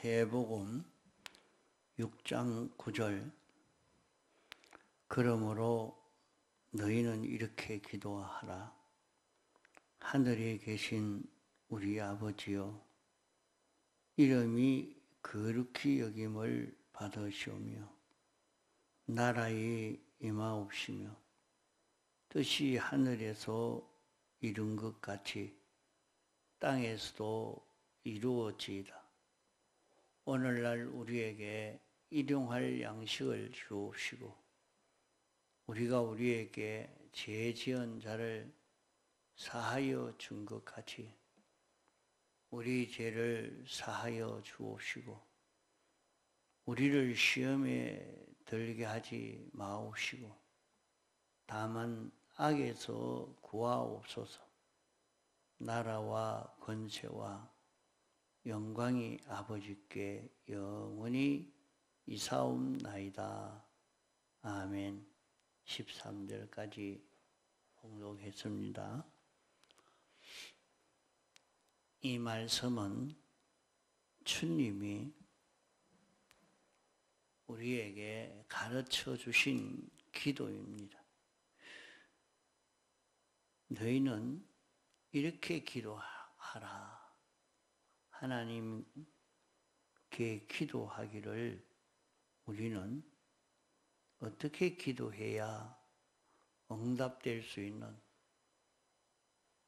마태복음 6장 9절 그러므로 너희는 이렇게 기도하라. 하늘에 계신 우리 아버지여, 이름이 거룩히 여김을 받으시오며 나라에 임하옵시며 뜻이 하늘에서 이룬 것 같이 땅에서도 이루어지이다. 오늘날 우리에게 일용할 양식을 주옵시고 우리가 우리에게 죄 지은 자를 사하여 준 것 같이 우리 죄를 사하여 주옵시고 우리를 시험에 들게 하지 마옵시고 다만 악에서 구하옵소서. 나라와 권세와 영광이 아버지께 영원히 이사옵나이다. 아멘. 13절까지 봉독했습니다. 이 말씀은 주님이 우리에게 가르쳐 주신 기도입니다. 너희는 이렇게 기도하라. 하나님께 기도하기를 우리는 어떻게 기도해야 응답될 수 있는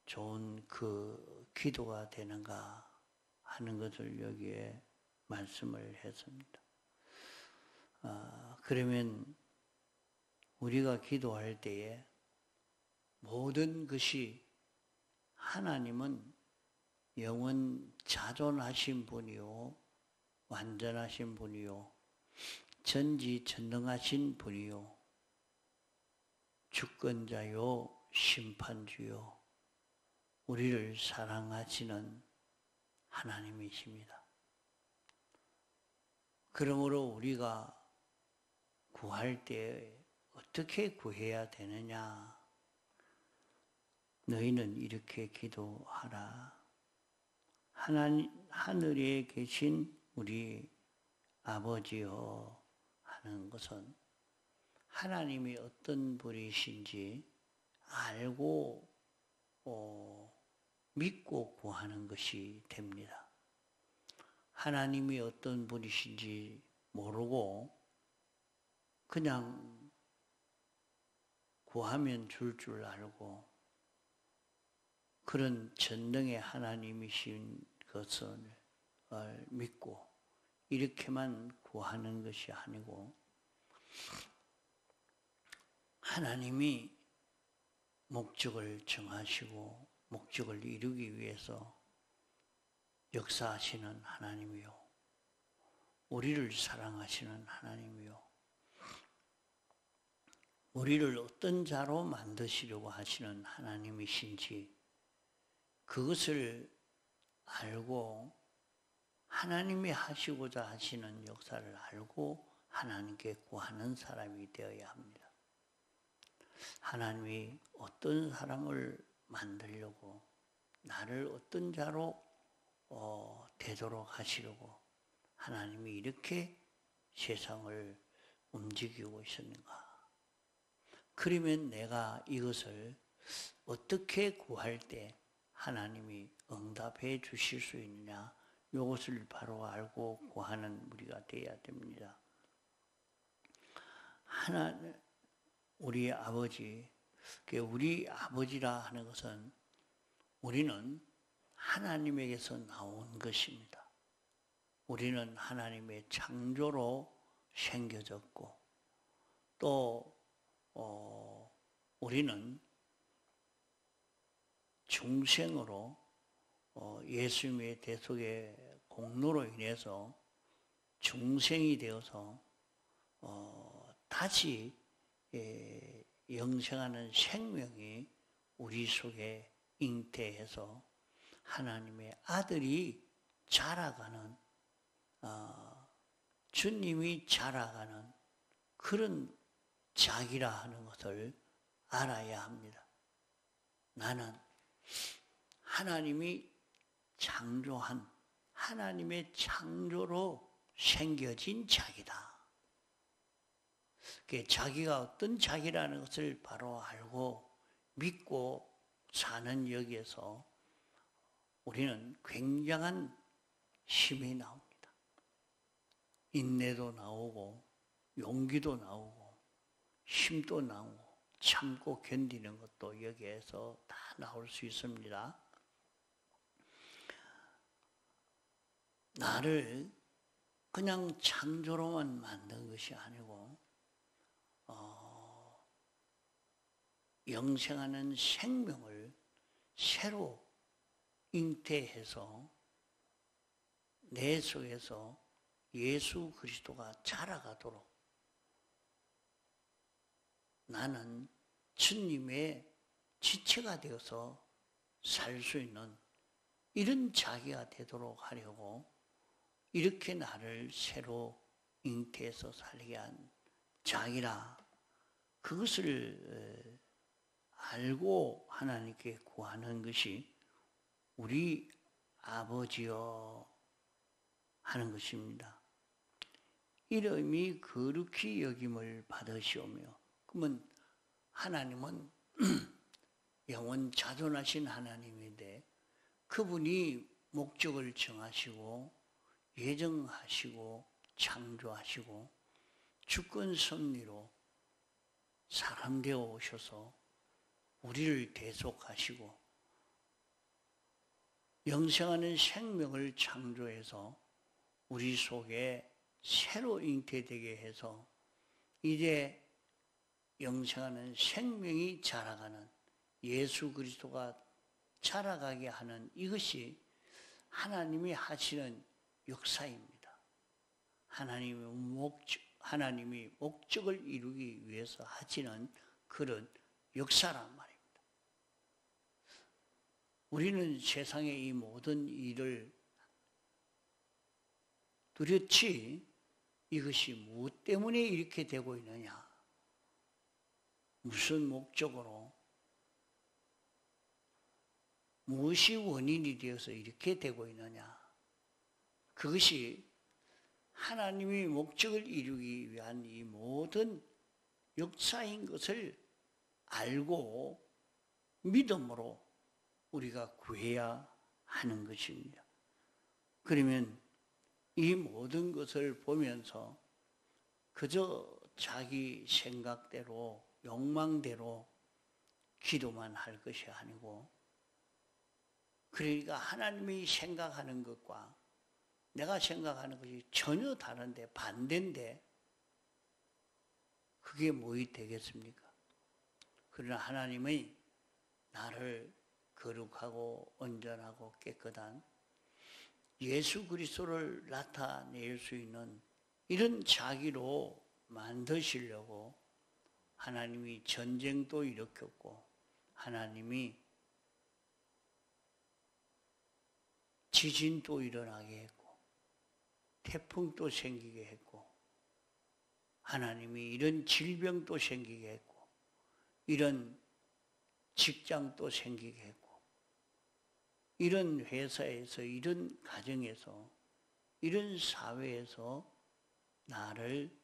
좋은 그 기도가 되는가 하는 것을 여기에 말씀을 했습니다. 그러면 우리가 기도할 때에 모든 것이 하나님은 영원 자존하신 분이요 완전하신 분이요 전지전능하신 분이요 주권자요 심판주요 우리를 사랑하시는 하나님이십니다. 그러므로 우리가 구할 때 어떻게 구해야 되느냐? 너희는 이렇게 기도하라. 하늘에 계신 우리 아버지여 하는 것은 하나님이 어떤 분이신지 알고 믿고 구하는 것이 됩니다. 하나님이 어떤 분이신지 모르고 그냥 구하면 줄 알고 그런 전능의 하나님이신 것을 믿고 이렇게만 구하는 것이 아니고 하나님이 목적을 정하시고 목적을 이루기 위해서 역사하시는 하나님이요 우리를 사랑하시는 하나님이요 우리를 어떤 자로 만드시려고 하시는 하나님이신지 그것을 알고 하나님이 하시고자 하시는 역사를 알고 하나님께 구하는 사람이 되어야 합니다. 하나님이 어떤 사람을 만들려고 나를 어떤 자로 되도록 하시려고 하나님이 이렇게 세상을 움직이고 있었는가? 그러면 내가 이것을 어떻게 구할 때 하나님이 응답해 주실 수 있느냐? 이것을 바로 알고 구하는 우리가 되어야 됩니다. 우리 아버지, 우리 아버지라 하는 것은 우리는 하나님에게서 나온 것입니다. 우리는 하나님의 창조로 생겨졌고 또 우리는 중생으로 예수님의 대속의 공로로 인해서 중생이 되어서 다시 영생하는 생명이 우리 속에 잉태해서 하나님의 아들이 자라가는 주님이 자라가는 그런 자기라 하는 것을 알아야 합니다. 나는 하나님이 창조한 하나님의 창조로 생겨진 자기다. 자기가 어떤 자기라는 것을 바로 알고 믿고 사는 여기에서 우리는 굉장한 힘이 나옵니다. 인내도 나오고 용기도 나오고 힘도 나오고 참고 견디는 것도 여기에서 다 나올 수 있습니다. 나를 그냥 창조로만 만든 것이 아니고 영생하는 생명을 새로 잉태해서 내 속에서 예수 그리스도가 자라가도록 나는 주님의 지체가 되어서 살 수 있는 이런 자기가 되도록 하려고 이렇게 나를 새로 잉태해서 살게 한 자기라. 그것을 알고 하나님께 구하는 것이 우리 아버지여 하는 것입니다. 이름이 거룩히 여김을 받으시오며, 그러면 하나님은 영원 자존하신 하나님인데 그분이 목적을 정하시고 예정하시고 창조하시고 주권 섭리로 사람 되어 오셔서 우리를 대속하시고 영생하는 생명을 창조해서 우리 속에 새로 잉태되게 해서 이제 영생하는 생명이 자라가는 예수 그리스도가 자라가게 하는 이것이 하나님이 하시는 역사입니다. 하나님이 목적을 이루기 위해서 하시는 그런 역사란 말입니다. 우리는 세상의 이 모든 일을 두렵지 이것이 무엇 때문에 이렇게 되고 있느냐, 무슨 목적으로, 무엇이 원인이 되어서 이렇게 되고 있느냐, 그것이 하나님의 목적을 이루기 위한 이 모든 역사인 것을 알고 믿음으로 우리가 구해야 하는 것입니다. 그러면 이 모든 것을 보면서 그저 자기 생각대로 욕망대로 기도만 할 것이 아니고, 그러니까 하나님이 생각하는 것과 내가 생각하는 것이 전혀 다른데 반대인데 그게 뭐이 되겠습니까? 그러나 하나님의 나를 거룩하고 온전하고 깨끗한 예수 그리스도를 나타낼 수 있는 이런 자기로 만드시려고 하나님이 전쟁도 일으켰고 하나님이 지진도 일어나게 했고 태풍도 생기게 했고 하나님이 이런 질병도 생기게 했고 이런 직장도 생기게 했고 이런 회사에서 이런 가정에서 이런 사회에서 나를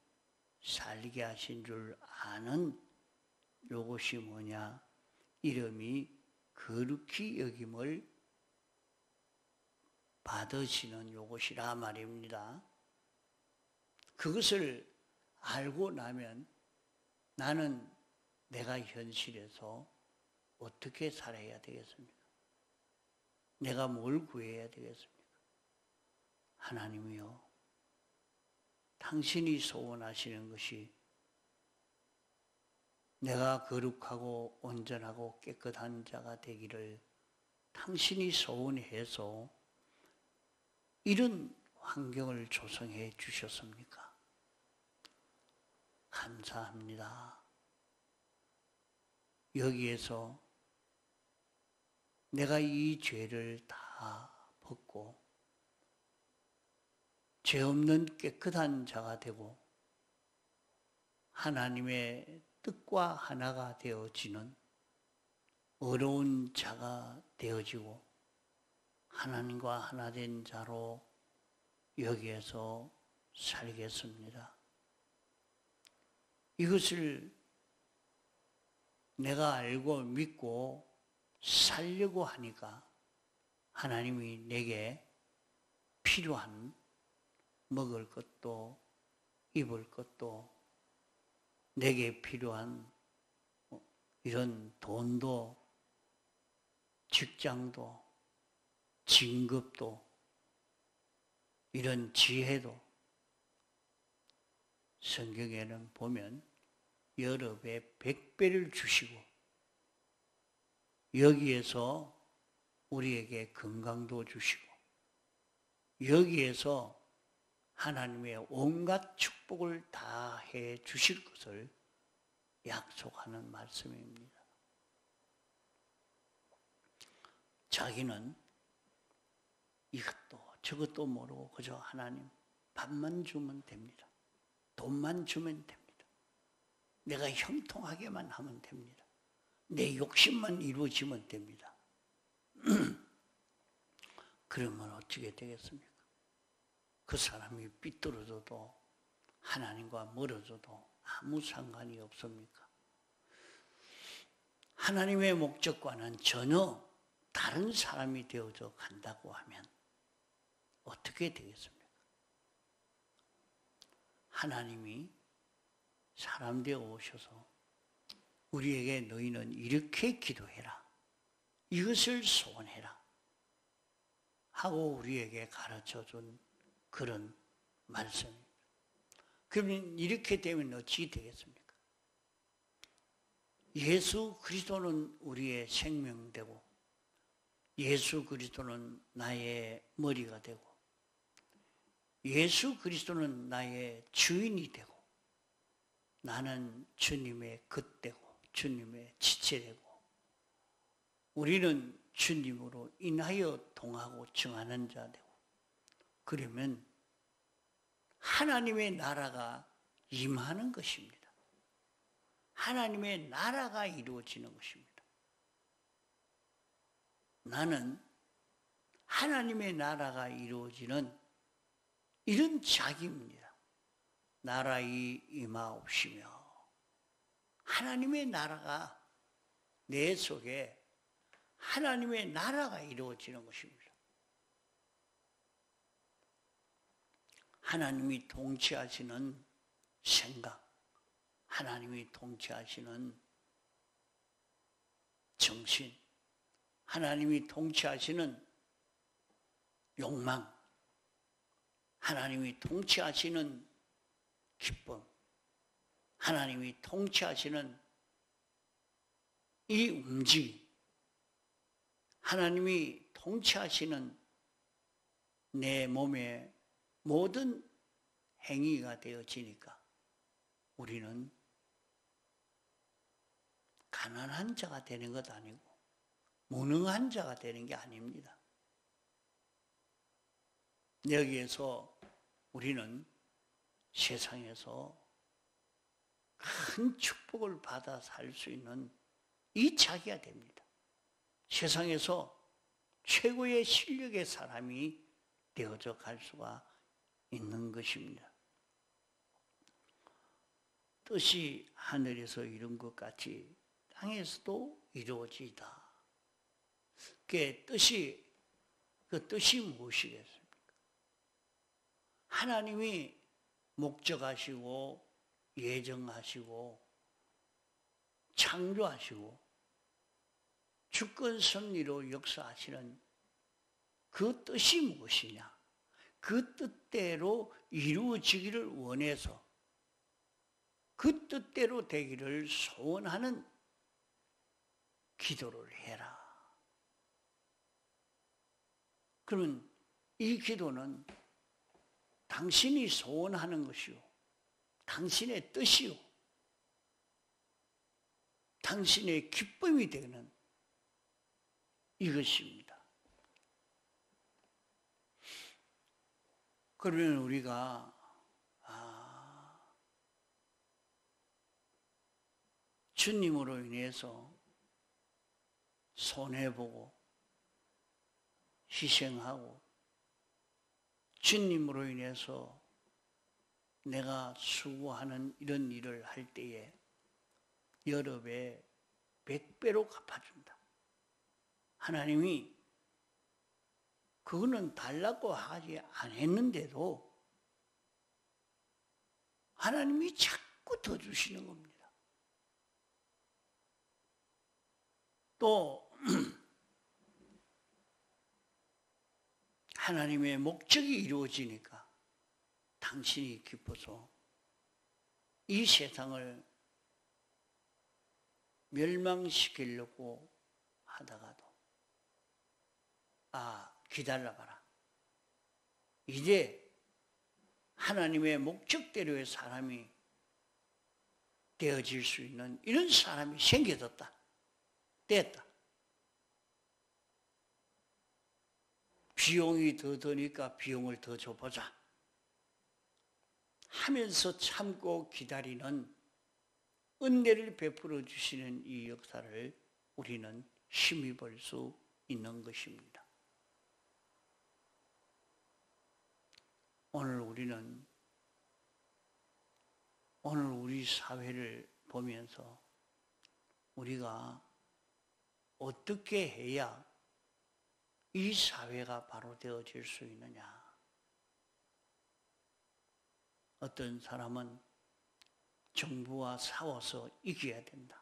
살게 하신 줄 아는 요것이 뭐냐? 이름이 거룩히 여김을 받으시는 요것이라 말입니다. 그것을 알고 나면 나는 내가 현실에서 어떻게 살아야 되겠습니까? 내가 뭘 구해야 되겠습니까? 하나님이요, 당신이 소원하시는 것이 내가 거룩하고 온전하고 깨끗한 자가 되기를 당신이 소원해서 이런 환경을 조성해 주셨습니까? 감사합니다. 여기에서 내가 이 죄를 다 벗고 죄 없는 깨끗한 자가 되고 하나님의 뜻과 하나가 되어지는 어려운 자가 되어지고 하나님과 하나 된 자로 여기에서 살겠습니다. 이것을 내가 알고 믿고 살려고 하니까 하나님이 내게 필요한 먹을 것도 입을 것도 내게 필요한 이런 돈도 직장도 진급도 이런 지혜도 성경에는 보면 여러 배, 100배를 주시고 여기에서 우리에게 건강도 주시고 여기에서 하나님의 온갖 축복을 다 해 주실 것을 약속하는 말씀입니다. 자기는 이것도 저것도 모르고 그저 하나님 밥만 주면 됩니다. 돈만 주면 됩니다. 내가 형통하게만 하면 됩니다. 내 욕심만 이루어지면 됩니다. 그러면 어떻게 되겠습니까? 그 사람이 삐뚤어져도 하나님과 멀어져도 아무 상관이 없습니까? 하나님의 목적과는 전혀 다른 사람이 되어져 간다고 하면 어떻게 되겠습니까? 하나님이 사람 되어 오셔서 우리에게 너희는 이렇게 기도해라. 이것을 소원해라. 하고 우리에게 가르쳐준 그런 말씀입니다. 그러면 이렇게 되면 어찌 되겠습니까? 예수 그리스도는 우리의 생명되고 예수 그리스도는 나의 머리가 되고 예수 그리스도는 나의 주인이 되고 나는 주님의 겉되고 주님의 지체되고 우리는 주님으로 인하여 동하고 정하는 자 되고 그러면 하나님의 나라가 임하는 것입니다. 하나님의 나라가 이루어지는 것입니다. 나는 하나님의 나라가 이루어지는 이런 자기입니다. 나라의 임하옵시며 하나님의 나라가 내 속에 하나님의 나라가 이루어지는 것입니다. 하나님이 통치하시는 생각, 하나님이 통치하시는 정신, 하나님이 통치하시는 욕망, 하나님이 통치하시는 기쁨, 하나님이 통치하시는 이 움직임, 하나님이 통치하시는 내 몸의 모든 행위가 되어지니까 우리는 가난한 자가 되는 것 아니고 무능한 자가 되는 게 아닙니다. 여기에서 우리는 세상에서 큰 축복을 받아 살 수 있는 이 자기가 됩니다. 세상에서 최고의 실력의 사람이 되어져 갈 수가 있는 것입니다. 뜻이 하늘에서 이룬 것 같이 땅에서도 이루어지이다. 그 뜻이 무엇이겠습니까? 하나님이 목적하시고 예정하시고 창조하시고 주권 섭리로 역사하시는 그 뜻이 무엇이냐? 그 뜻대로 이루어지기를 원해서 그 뜻대로 되기를 소원하는 기도를 해라. 그러면 이 기도는 당신이 소원하는 것이요, 당신의 뜻이요, 당신의 기쁨이 되는 이것입니다. 그러면 우리가 주님으로 인해서 손해보고 희생하고 주님으로 인해서 내가 수고하는 이런 일을 할 때에 여러 배, 100배로 갚아준다. 하나님이 그거는 달라고 하지 않았는데도 하나님이 자꾸 더 주시는 겁니다. 또 하나님의 목적이 이루어지니까 당신이 기뻐서 이 세상을 멸망시키려고 하다가도 기다려봐라. 이제 하나님의 목적대로의 사람이 되어질 수 있는 이런 사람이 생겨졌다. 됐다. 비용이 더 드니까 비용을 더 줘보자 하면서 참고 기다리는 은혜를 베풀어 주시는 이 역사를 우리는 힘입을 수 있는 것입니다. 오늘 우리 사회를 보면서 우리가 어떻게 해야 이 사회가 바로 되어질 수 있느냐. 어떤 사람은 정부와 싸워서 이겨야 된다.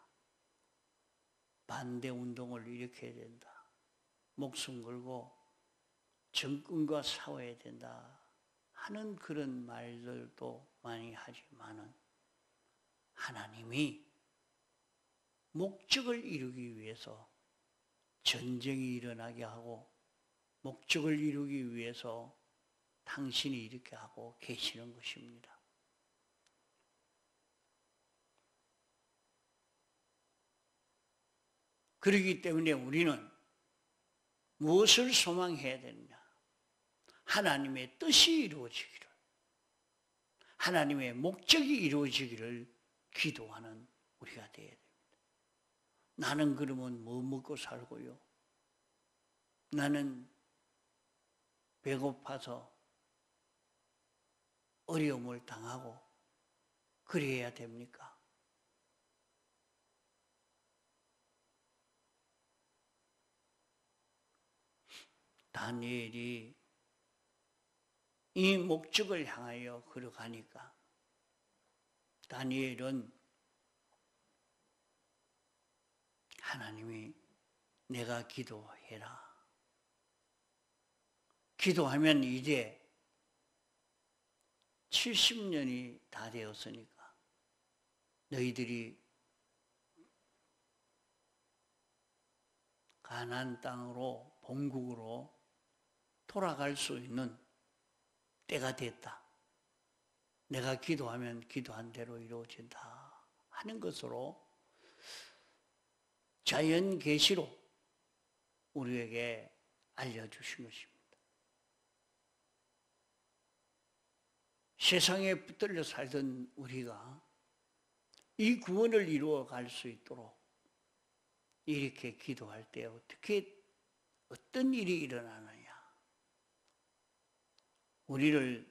반대 운동을 일으켜야 된다. 목숨 걸고 정권과 싸워야 된다 하는 그런 말들도 많이 하지만은 하나님이 목적을 이루기 위해서 전쟁이 일어나게 하고 목적을 이루기 위해서 당신이 이렇게 하고 계시는 것입니다. 그렇기 때문에 우리는 무엇을 소망해야 되느냐? 하나님의 뜻이 이루어지기를, 하나님의 목적이 이루어지기를 기도하는 우리가 되어야 됩니다. 나는 그러면 뭐 먹고 살고요? 나는 배고파서 어려움을 당하고 그래야 됩니까? 다니엘이 이 목적을 향하여 걸어가니까 다니엘은 하나님이 내가 기도해라. 기도하면 이제 70년이 다 되었으니까 너희들이 가나안 땅으로 본국으로 돌아갈 수 있는 때가 됐다. 내가 기도하면 기도한 대로 이루어진다 하는 것으로 자연 계시로 우리에게 알려주신 것입니다. 세상에 붙들려 살던 우리가 이 구원을 이루어 갈 수 있도록 이렇게 기도할 때 어떤 일이 일어나느냐? 우리를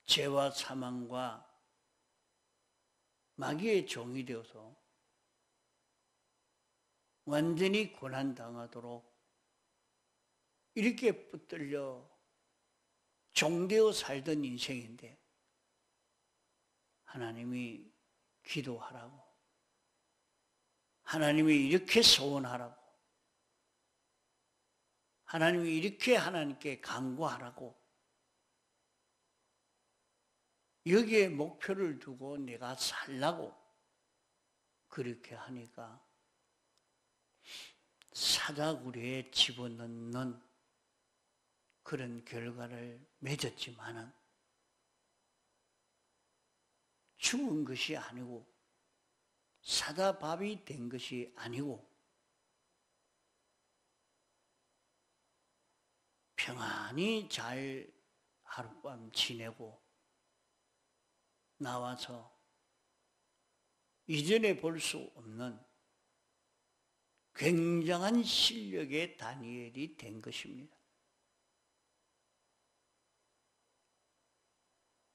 죄와 사망과 마귀의 종이 되어서 완전히 고난당하도록 이렇게 붙들려 종되어 살던 인생인데 하나님이 기도하라고, 하나님이 이렇게 소원하라고, 하나님이 이렇게 하나님께 간구하라고 여기에 목표를 두고 내가 살라고 그렇게 하니까 사자구리에 집어넣는 그런 결과를 맺었지만은 죽은 것이 아니고 사자밥이 된 것이 아니고 평안히 잘 하룻밤 지내고 나와서 이전에 볼 수 없는 굉장한 실력의 다니엘이 된 것입니다.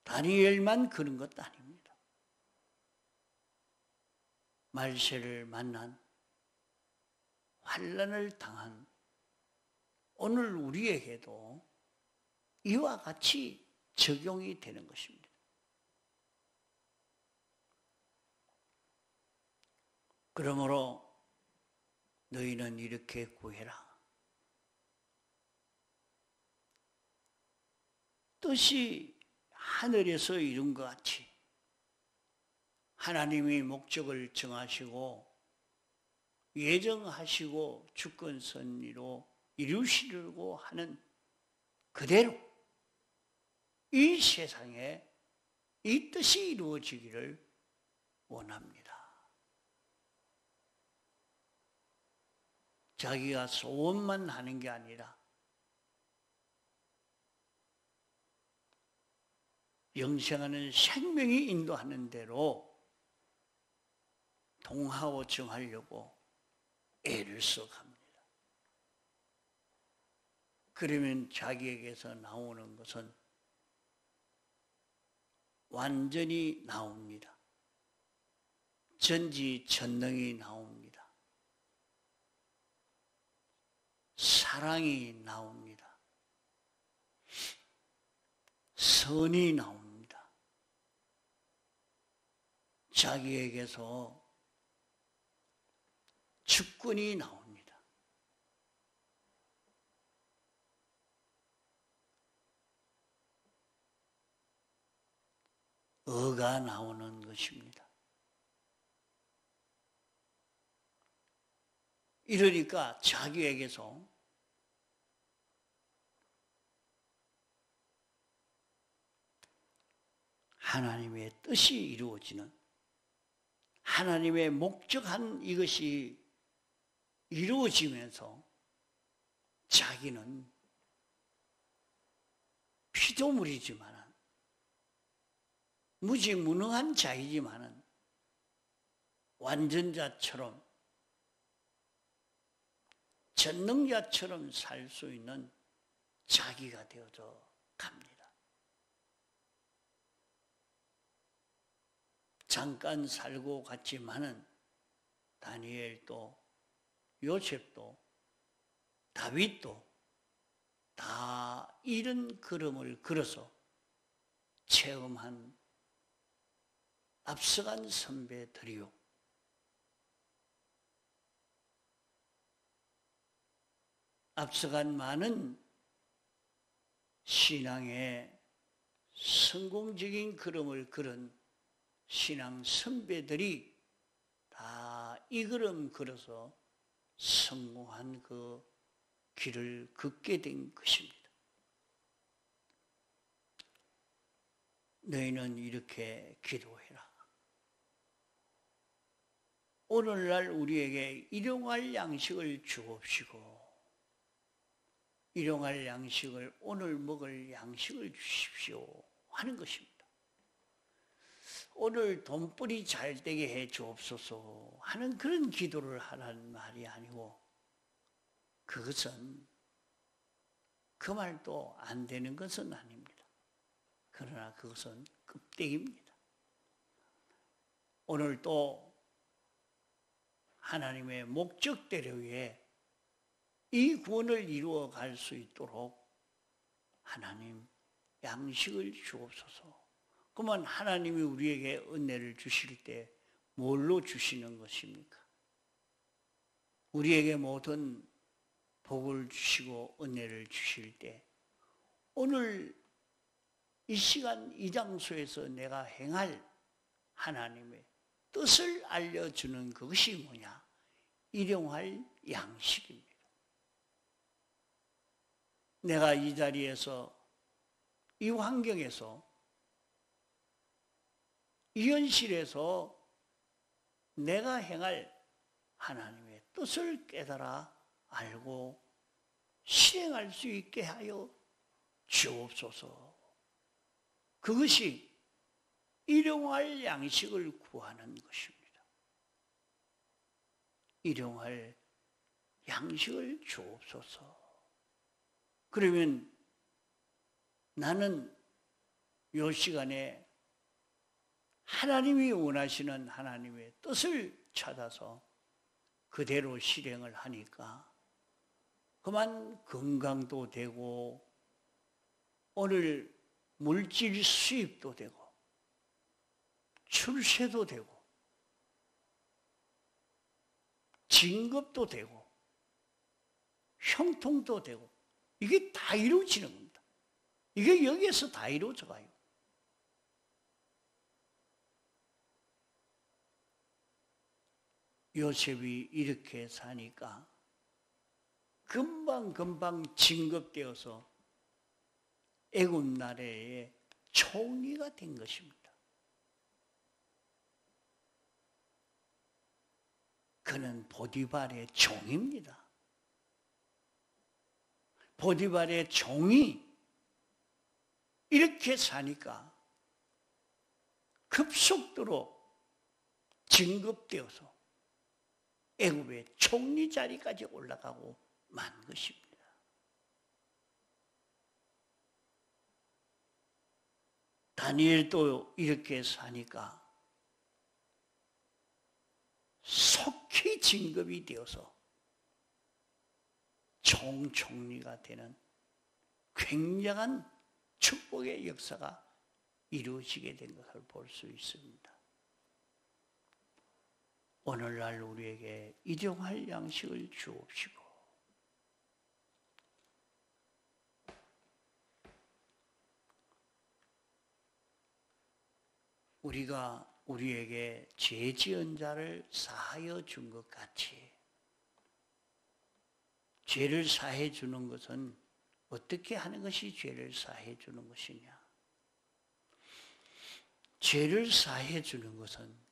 다니엘만 그런 것도 아닙니다. 말세를 만난 환난을 당한 오늘 우리에게도 이와 같이 적용이 되는 것입니다. 그러므로 너희는 이렇게 구해라. 뜻이 하늘에서 이룬 것 같이 하나님이 목적을 정하시고 예정하시고 주권선리로 이루시려고 하는 그대로 이 세상에 이 뜻이 이루어지기를 원합니다. 자기가 소원만 하는 게 아니라 영생하는 생명이 인도하는 대로 동하고 정하려고 애를 써갑니다. 그러면 자기에게서 나오는 것은 완전히 나옵니다. 전지전능이 나옵니다. 사랑이 나옵니다. 선이 나옵니다. 자기에게서 주권이 나옵니다. 의가 나오는 것입니다. 이러니까 자기에게서 하나님의 뜻이 이루어지는, 하나님의 목적한 이것이 이루어지면서 자기는 피조물이지만 무지무능한 자이지만 완전자처럼 전능자처럼 살 수 있는 자기가 되어져 갑니다. 잠깐 살고 갔지만은 다니엘도 요셉도 다윗도 다 이런 걸음을 걸어서 체험한 앞서간 선배들이요. 앞서간 많은 신앙의 성공적인 걸음을 걸은 신앙 선배들이 다 이 걸음 걸어서 성공한 그 길을 걷게 된 것입니다. 너희는 이렇게 기도해라. 오늘날 우리에게 일용할 양식을 주옵시고 일용할 양식을 오늘 먹을 양식을 주십시오 하는 것입니다. 오늘 돈벌이 잘 되게 해 주옵소서 하는 그런 기도를 하라는 말이 아니고 그것은 그 말도 안 되는 것은 아닙니다. 그러나 그것은 껍데기입니다. 오늘 또 하나님의 목적대로의 이 구원을 이루어 갈 수 있도록 하나님 양식을 주옵소서. 그러면 하나님이 우리에게 은혜를 주실 때 뭘로 주시는 것입니까? 우리에게 모든 복을 주시고 은혜를 주실 때 오늘 이 시간 이 장소에서 내가 행할 하나님의 뜻을 알려주는 그것이 뭐냐? 일용할 양식입니다. 내가 이 자리에서 이 환경에서 이 현실에서 내가 행할 하나님의 뜻을 깨달아 알고 실행할 수 있게 하여 주옵소서. 그것이 일용할 양식을 구하는 것입니다. 일용할 양식을 주옵소서. 그러면 나는 이 시간에 하나님이 원하시는 하나님의 뜻을 찾아서 그대로 실행을 하니까 그만 건강도 되고 오늘 물질 수입도 되고 출세도 되고 진급도 되고 형통도 되고 이게 다 이루어지는 겁니다. 이게 여기에서 다 이루어져 가요. 요셉이 이렇게 사니까 금방 진급되어서 애굽 나라의 총리가 된 것입니다. 그는 보디발의 종입니다. 보디발의 종이 이렇게 사니까 급속도로 진급되어서 애굽의 총리 자리까지 올라가고 만 것입니다. 다니엘도 이렇게 사니까 속히 진급이 되어서 총리가 되는 굉장한 축복의 역사가 이루어지게 된 것을 볼 수 있습니다. 오늘날 우리에게 일용할 양식을 주옵시고 우리가 우리에게 죄 지은 자를 사하여 준 것 같이 죄를 사해 주는 것은 어떻게 하는 것이 죄를 사해 주는 것이냐? 죄를 사해 주는 것은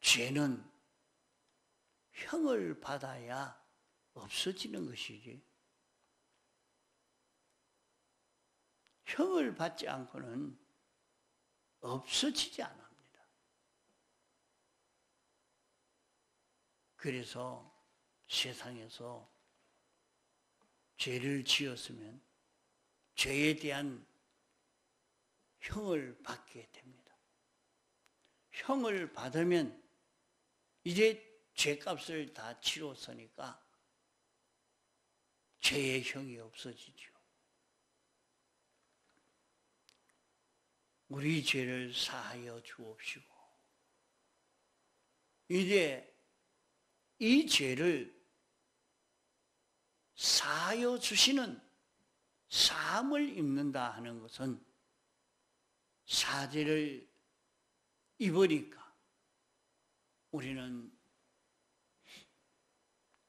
죄는 형을 받아야 없어지는 것이지 형을 받지 않고는 없어지지 않습니다. 그래서 세상에서 죄를 지었으면 죄에 대한 형을 받게 됩니다. 형을 받으면 이제 죄값을 다 치렀으니까 죄의 형이 없어지죠. 우리 죄를 사하여 주옵시고 이제 이 죄를 사하여 주시는 사함을 입는다 하는 것은 사죄를 입으니까 우리는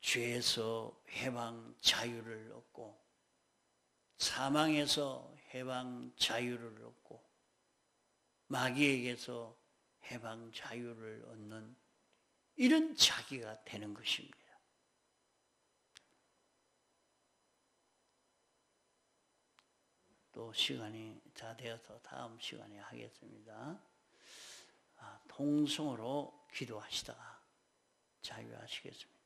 죄에서 해방 자유를 얻고 사망에서 해방 자유를 얻고 마귀에게서 해방 자유를 얻는 이런 자기가 되는 것입니다. 또 시간이 다 되어서 다음 시간에 하겠습니다. 통성으로 기도하시다가 자유하시겠습니다.